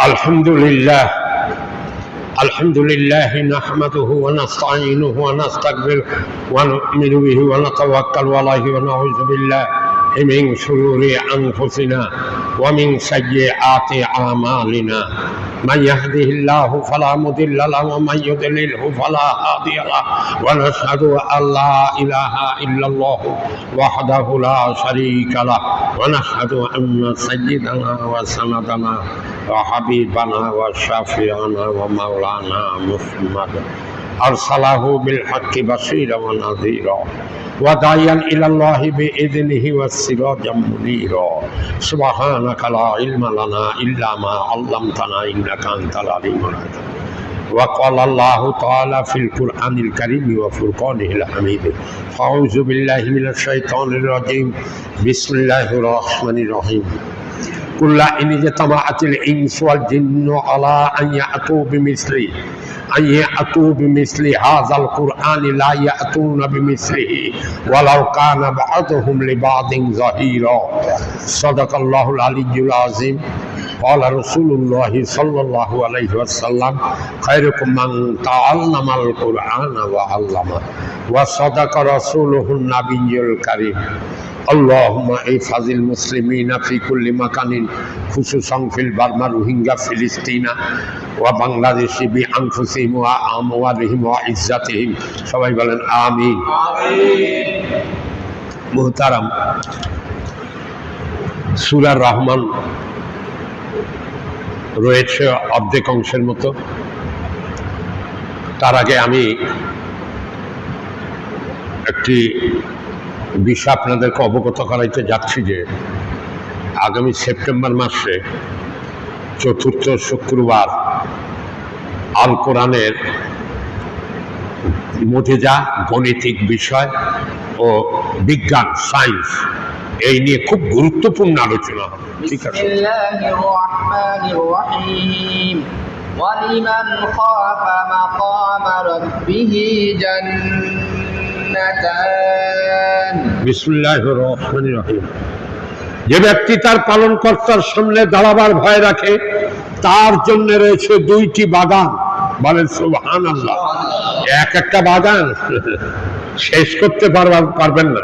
الحمد لله نحمده ونستعينه ونستغفره ونؤمن به ونتوكل عليه ونعوذ بالله من شرور أنفسنا ومن سيئات أعمالنا من يهده الله فلا مضل له ومن يضلله فلا هادي له ونشهد أن لا إله إلا الله وحده لا شريك له ونشهد أن سيدنا وسندنا وحبيبنا وشفيعنا ومولانا محمد أرسله بالحق بشيرا ونذيرا وداعيا إلى الله بإذنه والسراجا منيرا سبحانك لا علم لنا إلا ما علمتنا إنك أنت العليم الحكيم وقال الله تعالى في القرآن الكريم وفرقانه الحميد أعوذ بالله من الشيطان الرجيم بسم الله الرحمن الرحيم قل إن اجتمعت الإنس والجن على أن يأتوا بمثل هذا القرآن لا يأتون بمثله ولو كان بعضهم لبعض ظهيرا صدق الله العلي العظيم قال رسول الله صلى الله عليه وسلم خيركم من تعلم القرآن وعلمه وصدق رسوله النبي الكريم اللهم احفظ المسلمين في كل مكان خصوصا في البرما روهينجا فلسطين وبنغلاديش بأنفسهم وأموالهم وعزتهم সবাই বলেন আমিন আমিন মুহতারাম সূরা রহমান রয়েছে অর্ধেক অংশের মতো তার আগে আমি একটি বিষয় আপনাদেরকে অবগত করাইতে যাচ্ছি যে আগামী সেপ্টেম্বর মাসে চতুর্থ শুক্রবার আল কোরআনের মুজিজা গণিতিক বিষয় ও বিজ্ঞান সায়েন্স এই নিয়ে খুব গুরুত্বপূর্ণ আলোচনা হবে। ঠিক আছে। وَلِمَنْ خَافَ مَقَامَ رَبِّهِ جَنَّتَانِ বিসমিল্লাহির রহমানির রহিম। যে ব্যক্তি তার পালনকর্তার সামনে দাঁড়াবার ভয় রাখে তার জন্য রয়েছে দুইটি বাগান। বলেন সুবহানাল্লাহ। এক একটা বাগান শেষ করতে পারবেন না।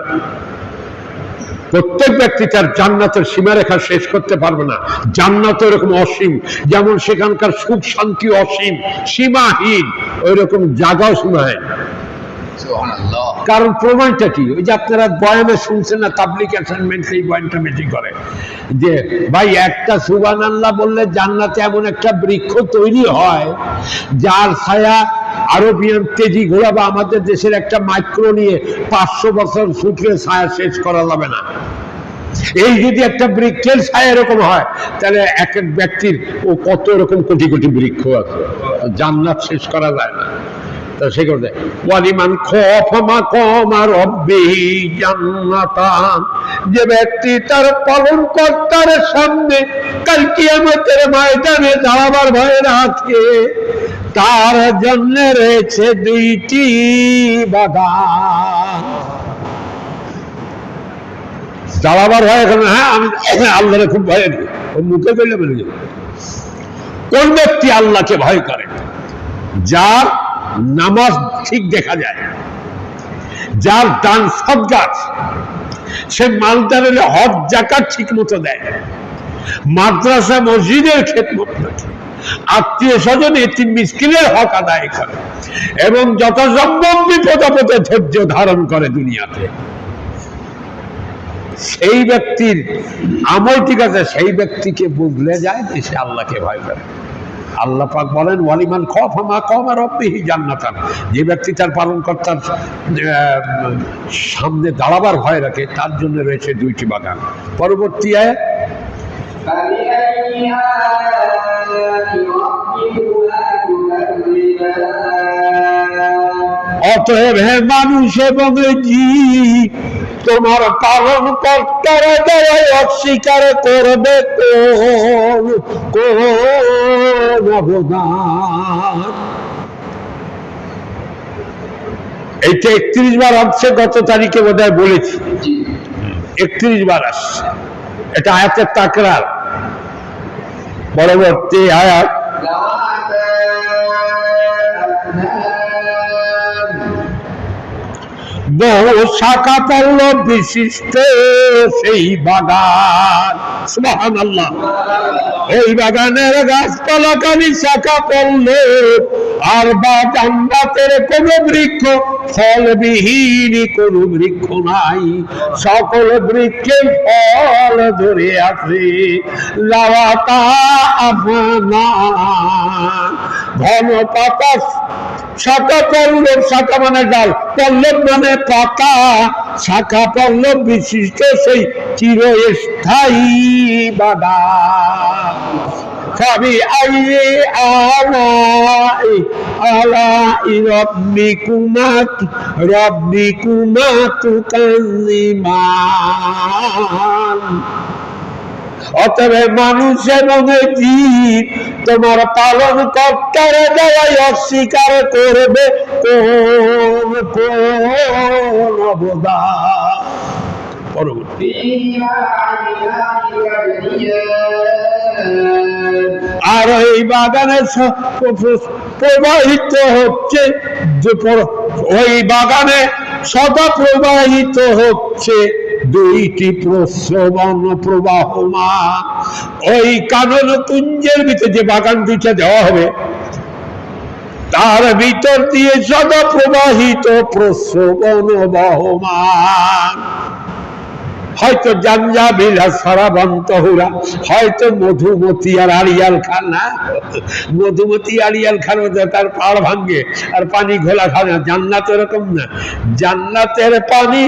প্রত্যেক ব্যক্তি তার জান্নাতের সীমারেখা শেষ করতে পারবে না। জান্নাত এরকম অসীম, যেমন সেখানকার সুখ শান্তি অসীম সীমাহীন, ওই রকম জায়গাও সীমাহীন। কারণ প্রমাণটা কি? ওই যে আপনারা বয়ানে শুনছেন না, তাবলিগ অ্যাসাইনমেন্ট এই বয়ানটা বেশি করে যে ভাই একটা সুবহানাল্লাহ বললে জান্নাতে এমন একটা বৃক্ষ তৈরি হয় যার ছায়া আরবিয়ান তেজি ঘোড়া বা আমাদের দেশের একটা মাইক্রো নিয়ে 500 বছর ছুটলে ছায়া শেষ করা যাবে না। এই যদি একটা বৃক্ষের ছায়া এরকম হয় তাহলে এক এক ব্যক্তির ও কত এরকম কোটি কোটি বৃক্ষ আছে, জান্নাত শেষ করা যায় না। সে করতে ওয়ালিমান খাফা মাকামা রাব্বিহি জান্নাতান, যে ব্যক্তি তার পালনকর্তার সামনে কাল কিয়ামতের ময়দানে দাঁড়াবার ভয় রাখে তার জন্য রয়েছে দুইটি বাগান। দাঁড়াবার ভয় এখন, হ্যাঁ আমি আল্লাহরে খুব ভয় করি, মুখে বললে বলে যাবে। কোন ব্যক্তি আল্লাহকে ভয় করে? যার নামাজ ঠিক দেখা যায়, যার দান সদকাত, সে মালদার হলে হজ যাকাত ঠিক মতো দেয়, মাদ্রাসা মসজিদের খেদমত রাখে, আত্মীয় স্বজন এতিম মিসকিনের হক আদায় করে এবং যথাসম্ভব বিপদ আপদে ধৈর্য ধারণ করে দুনিয়াতে। সেই ব্যক্তির আমল ঠিক আছে, সেই ব্যক্তিকে বুঝলে যায় যে সে আল্লাহকে ভয় করে। আল্লাহ পাক বলেন ওয়ালিমান খাফা মাকামা রাব্বিহি জান্নাতান, যে ব্যক্তি তার পালনকর্তার সামনে দাঁড়াবার ভয় রাখে তার জন্য রয়েছে দুইটি বাগান। পরবর্তী আয়াত অতএব হে মানুষ এবং জীব, তোমার পালন কর্তার দ্বারাই অস্বীকার করবে কোন অবদান। এইটা 31 বার আসছে, গত তারিখে বোধহয় বলেছি, 31 বার আসছে। এটা আয়াতের তাকরার। পরবর্তী আয়াত ذواتا أفنان বহু শাখা পল্লব বিশিষ্ট সেই বাগান। সুবহানাল্লাহ। এই বাগানের গাছপালা খালি শাখা পল্লব, আর বা জান্নাতের কোন বৃক্ষ ফলবিহীন কোন বৃক্ষ নাই, সকল বৃক্ষে ফল ধরে আছে। লাওয়াতা আফনান, ঘন পাতা শাখা পল্লব, শাখা মানে ডাল, পল্লব মানে পাতা, শাখা পল্লব বিশিষ্ট সেই চিরস্থায়ী বাগান। فبأي آلاء ربكما تكذبان। অতএব মানুষ এবং জীব তোমার পালন কর্তার দেওয়াই অস্বীকার করবে কোন কোন অবদান। পরবর্তী فيها عينان تجريان আর এই বাগানে প্রবাহিত হচ্ছে, ওই বাগানে সদা প্রবাহিত হচ্ছে দুইটি প্রস্রবণ প্রবাহমান। ওই কানন কুঞ্জের ভিতরে যে বাগান দুইটা দেওয়া হবে, তার ভিতর দিয়ে সদা প্রবাহিত প্রস্রবণ বহমান। হয়তো জাঞ্জাবিলা সারাবান তহুরা, হয়তো মধুমতি আর আড়িয়াল খান। না, মধুমতি আড়িয়াল খান তার পাড় ভাঙ্গে আর পানি ঘোলা খায় না। জান্নাত এরকম না, জান্নাতের পানি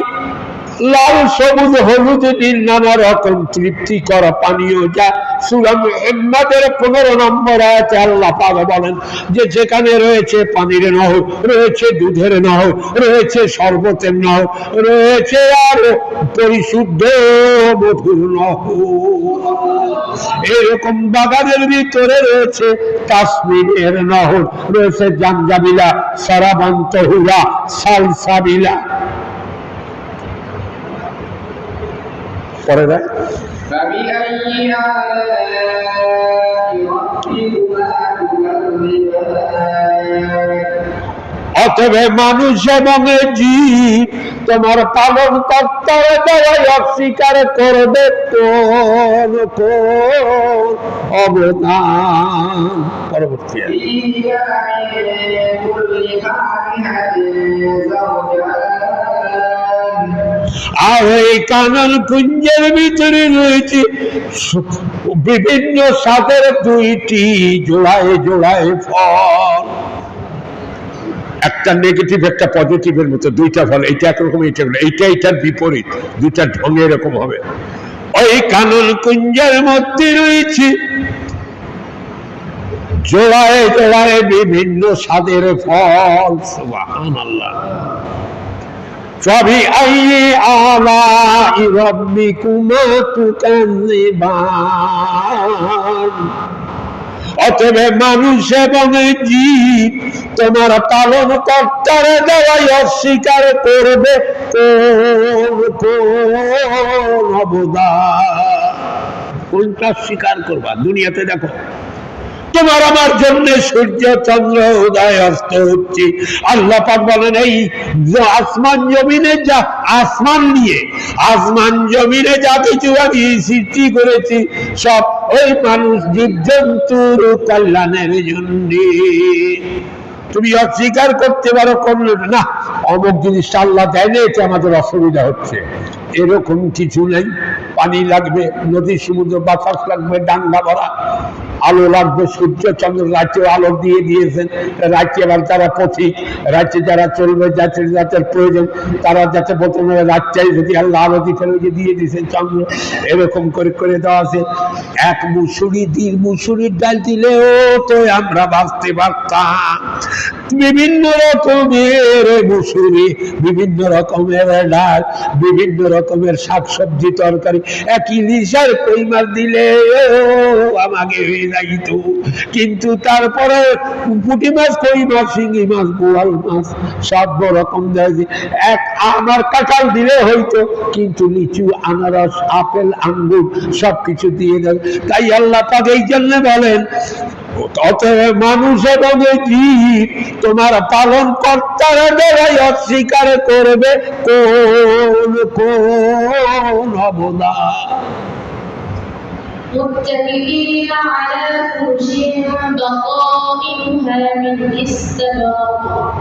লাল সবুজ হলুদ নীল নানা রকম তৃপ্তি করা পানীয়, যা সূরা মুহাম্মাদের 15 নম্বর আয়াতে আল্লাহ পাক বলেন যে যেখানে রয়েছে পানির নহর, রয়েছে দুধের নহর, রয়েছে শরবতের নহর, রয়েছে আর পরিশুদ্ধ মধুর নহর। এরকম বাগানের ভিতরে রয়েছে তাসনিমের নহর, রয়েছে জামজামিলা, সারাবান তহুরা, সালসাবিলা। পরে দেয় فبأي آلاء ربكما تكذبان অতএব মানুষ এবং জীব তোমার পালন কর্তার দেওয়াই অস্বীকার করবে কোন কোন অবদান। পরবর্তী فيها من كل فاكهة زوجان আর এই কানন কুঞ্জের ভিতরে রয়েছে বিভিন্ন স্বাদের দুইটি জোড়ায় জোড়ায় ফল। একটা নেগেটিভ একটা পজিটিভের মতো দুইটা ফল, এইটা একরকম, এইটা এইটার বিপরীত, দুইটা ঢঙে এরকম হবে। ওই কানন কুঞ্জের মধ্যে রয়েছে জোড়ায় জোড়ায় বিভিন্ন স্বাদের ফল। সুবহানাল্লাহ। فبأي آلاء ربكما تكذبان। অতএব মানুষ এবং জীব তোমার পালন কর্তার দেওয়াই অস্বীকার করবে কোন কোন অবদান। কোনটা স্বীকার করবা? দুনিয়াতে দেখো তোমার আমার জন্য সূর্য চন্দ্র উদয় অস্ত হচ্ছে। আল্লাহ পাক বলেন এই আসমান জমিনে যা, আসমান নিয়ে আসমান জমিনে যা কিছু আমি সৃষ্টি করেছি সব ওই মানুষ জীবজন্তুর কল্যাণের জন্য। তুমি অস্বীকার করতে পারো, করলে না অমুক জিনিসটা আল্লাহ দেয় না, এটা আমাদের অসুবিধা হচ্ছে, এরকম কিছু নেই। পানি লাগবে, নদী সমুদ্র বাতাস লাগবে, ডাঙ্গা ভরা, আলো লাগবে, সূর্য চন্দ্র রাজ্যে আলো দিয়ে দিয়েছেন। রাজ্যে আবার যারা পথিক, রাজ্যে যারা চলবে, যাতে যাদের প্রয়োজন তারা যাতে প্রথমে রাজ্যে যদি আল্লাহ আলো দিতে দিয়ে দিয়েছেন চন্দ্র, এরকম করে করে দেওয়া আছে। এক মুসুরি 2 মুসুরির ডাল দিলেও তো আমরা বাঁচতে পারতাম, বিভিন্ন রকমের মুসুরি, বিভিন্ন রকমের ডাল, বিভিন্ন রকমের শাকসবজি তরকারি, এক ইলিশের কই মাছ দিলে আমাকে হয়ে যাইত। কিন্তু তারপরে পুঁটি মাছ, কই মাছ, শিঙি মাছ, বোয়াল মাছ সব রকম দেয়। এক আমার কাঁঠাল দিলে হইতো, কিন্তু লিচু, আনারস, আপেল, আঙ্গুর সবকিছু দিয়ে দেয়। তাই আল্লাহ পাক এই জন্য বলেন, অতএব মানুষ এবং জীব তোমার পালন কর্তার দ্বারাই অস্বীকার করবে কোন কোন অবদান। متكئين على فرش بطائنها من استبرق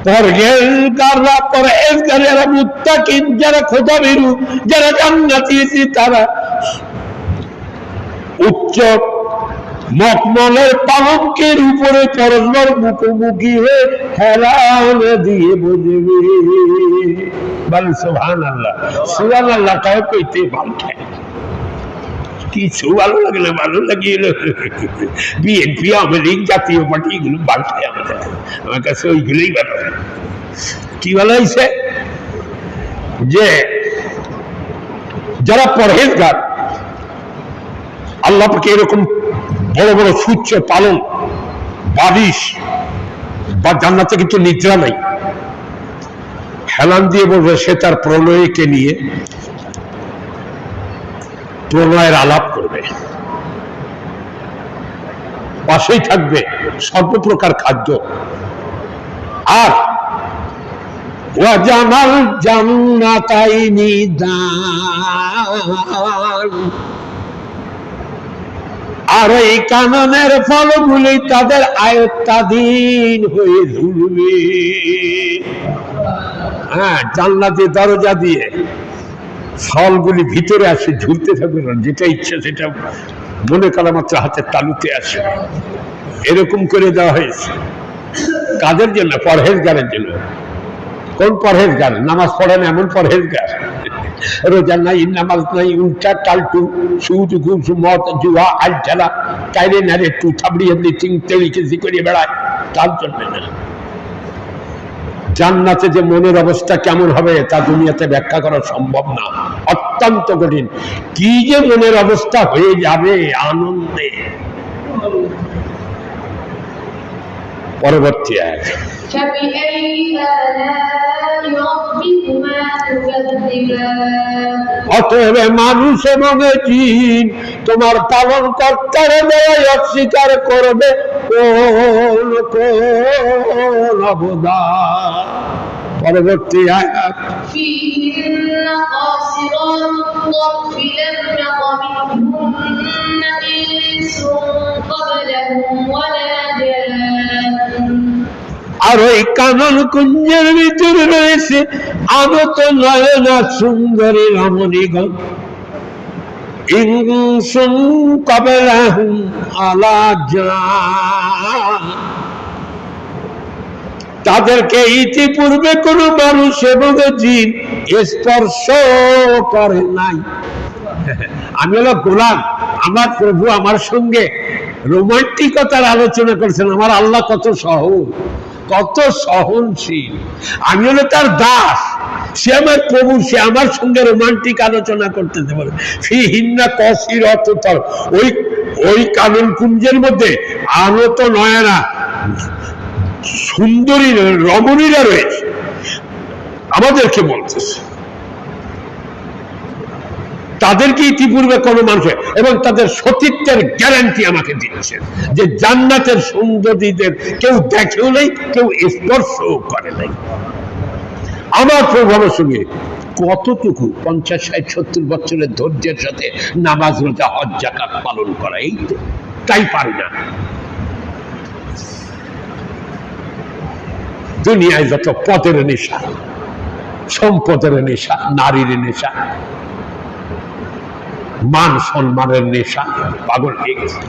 পরহেজগাররা, পরহেজগারেরা, মুত্তাকিন যারা, খোদাভীরু যারা, জান্নাতি তারা উচ্চ মখমলের পালঙ্কের উপরে পরস্পর মুখোমুখি হয়ে হেলান দিয়ে বসবে। বলেন সুবহানাল্লাহ। সুবহানাল্লাহ কাউ কইতে ভালো লাগে, কিছু ভালো লাগে না, ভালো লাগিয়ে বিএনপি, আওয়ামী লীগ, জাতীয় পার্টি এগুলো ভালো লাগে আমাদের, আমার কাছে ওইগুলোই ভালো। কি ভালো হয়েছে যে যারা পরহেজগার, আল্লাহ পাকে এরকম বড় বড় সূর্য পালন, বারিশ বা জান্নাতে কিন্তু নিদ্রা নাই, হেলান দিয়ে বলবে সে তার প্রণয়কে নিয়ে প্রণয়ের আলাপ করবে, পাশেই থাকবে সর্বপ্রকার খাদ্য। আর ওয়াজানাল জান্নাতাইনি দান, আর এই কাননের ফলগুলি তাদের আয়ত্তাধীন হয়ে ঝুলবে। হ্যাঁ, জান্নাতের দরজা দিয়ে ফলগুলি ভিতরে আসে, ঝুলতে থাকবে না, যেটা ইচ্ছে সেটা মনে করা মাত্র হাতের তালুতে আসে। এরকম করে দেওয়া হয়েছে কাদের জন্য? পরহেজগারের জন্য। কোন পরহেজগার? নামাজ পড়েন এমন পরহেজগার, রোজা নাই, নামাজ নাই, উল্টা টালটু, সুদ, ঘুষ, মদ, জুয়া, আল ঠেলা, কাইরে নারে টু থাবড়ি হাবড়ি চিং তেড়ি কেজি করে বেড়ায়, তার জন্য না। জান্নাতে যে মনের অবস্থা কেমন হবে তা দুনিয়াতে ব্যাখ্যা করা সম্ভব না, অত্যন্ত কঠিন। কি যে মনের অবস্থা হয়ে যাবে আনন্দে। পরবর্তী আয়াত, فبأي آلاء ربكما تكذبان অতএব মানুষ এবং জিন তোমার পালন কর্তার দ্বারাই অস্বীকার করবে কোন কোন অবদান। পরবর্তী আয়াত, فيهن قاصرات الطرف لم يطمثهن إنس قبلهم ولا جان। আর ওই কানন কুঞ্জের ভিতরে রয়েছে আনত নয়না সুন্দরী রমণীগণ, ইনসুন ক্বাবলাহুম আলা জান, তাদেরকে ইতিপূর্বে কোন মানুষ এবং জিন স্পর্শ করে নাই। আমি হলো গোলাম, আমার প্রভু আমার সঙ্গে রোমান্টিকতার আলোচনা করছেন। আমার আল্লাহ কত সহজ, কত সহনশীল। আমি হলো তার দাস, সে আমার প্রভু, সে আমার সঙ্গে রোমান্টিক আলোচনা করতেছে। বলে ফিহিন্না কাসিরাত তারফ, ওই কানন কুঞ্জের মধ্যে আনত নয়না সুন্দরী রমণীরা রয়েছে। আমাদেরকে বলতেছে তাদেরকে ইতিপূর্বে কোন মানুষ, এবং তাদের সতীত্বের গ্যারান্টি আমাকে দিচ্ছেন যে জান্নাতের সুন্দরীদের কেউ দেখেও নাই, কেউ স্পর্শও করে নাই। আমার প্রভু আমার সঙ্গে কতটুকু 50, 60, 70 বছরের ধৈর্যের সাথে নামাজ, রোজা, হজ, যাকাত পালন করা, এই তো, তাই পারি না। দুনিয়ায় যত পদের নেশা, সম্পদের নেশা, নারীর নেশা, মান সম্মানের নেশা, পাগল হয়ে গেছে।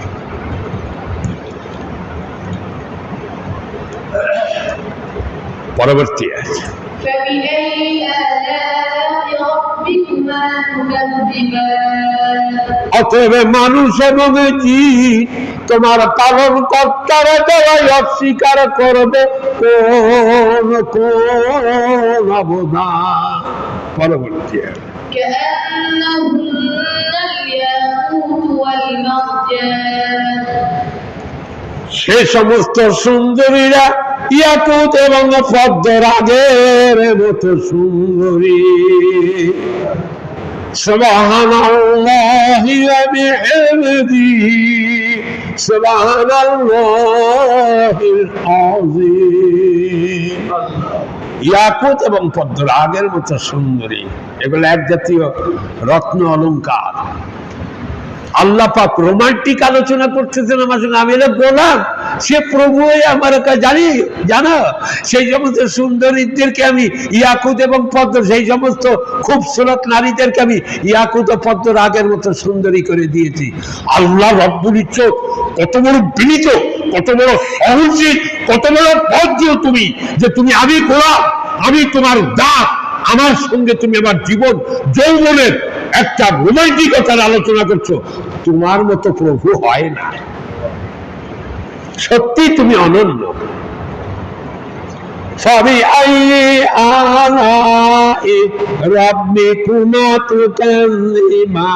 পরবর্তী আছে, فبأي آلاء ربكما ربكما تكذبان অতএব মানুষ এবং জিন তোমার পালন কর্তার দ্বারাই অস্বীকার করবে কোন কোন অবদান। পরবর্তী كأنهن الياقوت والمرجان সে সমস্ত সুন্দরীরা ইয়াকুত এবং পদ্মরাগের মতো সুন্দরী। সুবহানাল্লাহি ওয়া বিহামদিহি সুবহানাল্লাহিল আযীম। ইয়াকুত এবং পদ্মরাগের মতো সুন্দরী, এগুলো এক জাতীয় রত্ন অলংকার। আল্লাহ পাক রোমান্টিক আলোচনা করতেছেন আমার সঙ্গে। আমি এলো গোলাম, সে প্রভু আমার জানি জানো, সেই সমস্ত সুন্দরীদেরকে আমি ইয়াকুত এবং পদ্ম, সেই সমস্ত খুবসুরত নারীদেরকে আমি ইয়াকুত ও পদ্ম রাগের মতো সুন্দরী করে দিয়েছি। আল্লাহ রব্বুল ইজ্জত কত বড় বিনীত, কত বড় সহনশীল, কত বড় ভদ্র তুমি, যে তুমি আমি গোলাম, আমি তোমার দাস, আমার সঙ্গে তুমি আমার জীবন যৌবনের একটা রোমান্টিকতার আলোচনা করছো। তোমার মতো প্রভু হয় না, সত্যি তুমি অনন্য। فبأي آلاء ربكما تكذبان।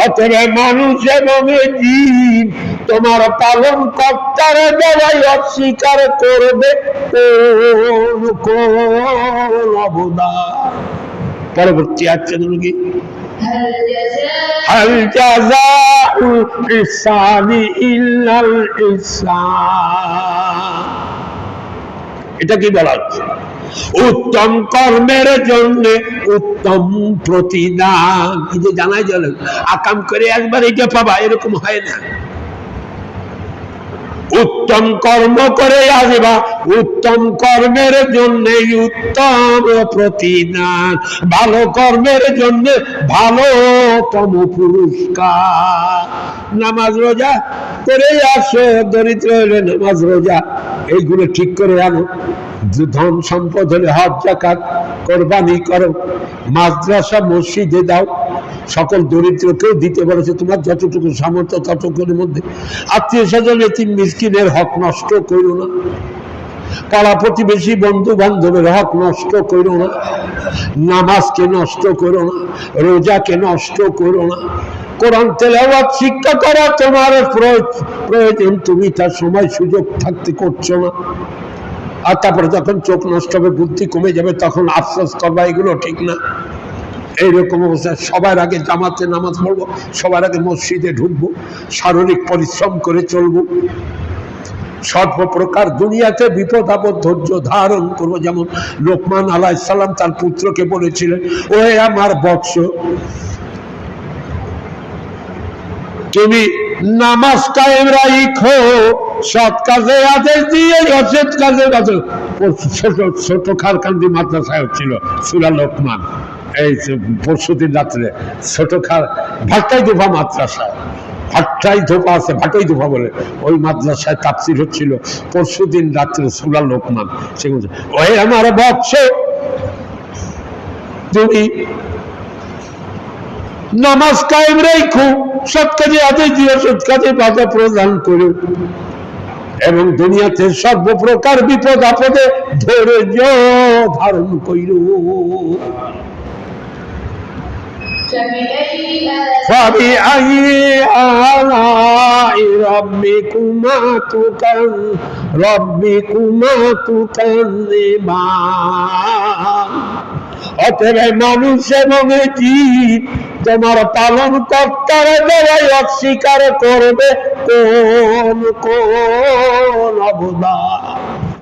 অতএব মানুষ এবং জিন তোমার পালন কর্তার দ্বারাই অস্বীকার করবে কোন কোন অবদান। পরবর্তী আছে কি হাল জাযাউল ইহসানি ইল্লাল ইহসান। এটা কি বলা হচ্ছে? উত্তম কর্মের জন্য উত্তম প্রতিদান। এই যে জানাই চলে আকাম করে একবার এটা পাবা, এরকম হয় না। উত্তম কর্ম করে আসবা, উত্তম কর্মের জন্য উত্তম প্রতিদান, ভালো কর্মের জন্য ভালোতম পুরস্কার। নামাজ রোজা করে আসো, দরিদ্র হলে নামাজ রোজা এইগুলো ঠিক করে আনো, ধন সম্পদ হলে হজ যাকাত কোরবানি করো, মাদ্রাসা মসজিদে দাও, সকল দরিদ্রকেও দিতে বলেছে, তোমার যতটুকু সামর্থ্য ততটুকুর মধ্যে। আত্মীয় স্বজন এতিম মিসকিনের হক নষ্ট করো না, পাড়া প্রতিবেশী বন্ধু বান্ধবের হক নষ্ট করো না, নামাজকে নষ্ট করো না, রোজাকে নষ্ট করো না, কোরআন তেলাওয়াত শিক্ষা করা তোমার প্রয়োজন, তুমি তার সময় সুযোগ থাকতে করছো না। আর তারপরে যখন চোখ নষ্ট হবে, বুদ্ধি কমে যাবে, তখন আফসোস করবা, এগুলো ঠিক না। এইরকম অবস্থায় সবার আগে জামাতে নামাজ পড়বো, সবার আগে মসজিদে ঢুকবো, শারীরিক পরিশ্রম করে চলবো, সর্বপ্রকার দুনিয়াতে বিপদ আপদ ধৈর্য ধারণ করবো। যেমন লোকমান আলাইহিস সালাম তার পুত্রকে বলেছিলেন, ওহে আমার বৎস, তুমি নামাজ কায়েম রাখো, সৎ কাজে আদেশ দিয়ে অসৎ কাজে বাঁচো। ছোট খারকান্দি মাদ্রাসায় হচ্ছিল সূরা লোকমান, এই পরশুদিন রাত্রে ছোট ভাট্টাই দোফা মাদ্রাসায়, ভাট্টাই ধোপা আছে, ভাটাই ধোপা বলে, ওই মাদ্রাসায় তাফসীর হচ্ছিল পরশুদিন রাত্রে সূরা লোকমান। সে বলছে, ওহে আমার বৎস, তুমি নামাজ কায়েম রাখো, সৎ কাজে আদেশ দিয়ে অসৎ কাজে বাধা প্রদান করো, এবং দুনিয়াতে সর্বপ্রকার বিপদ আপদে ধৈর্য ধারণ কইর। فبأي آلاء ربكما تكذبان। অতএব মানুষ এবং জিন তোমার পালন কর্তার দ্বারাই অস্বীকার করবে কোন কোন অবদান।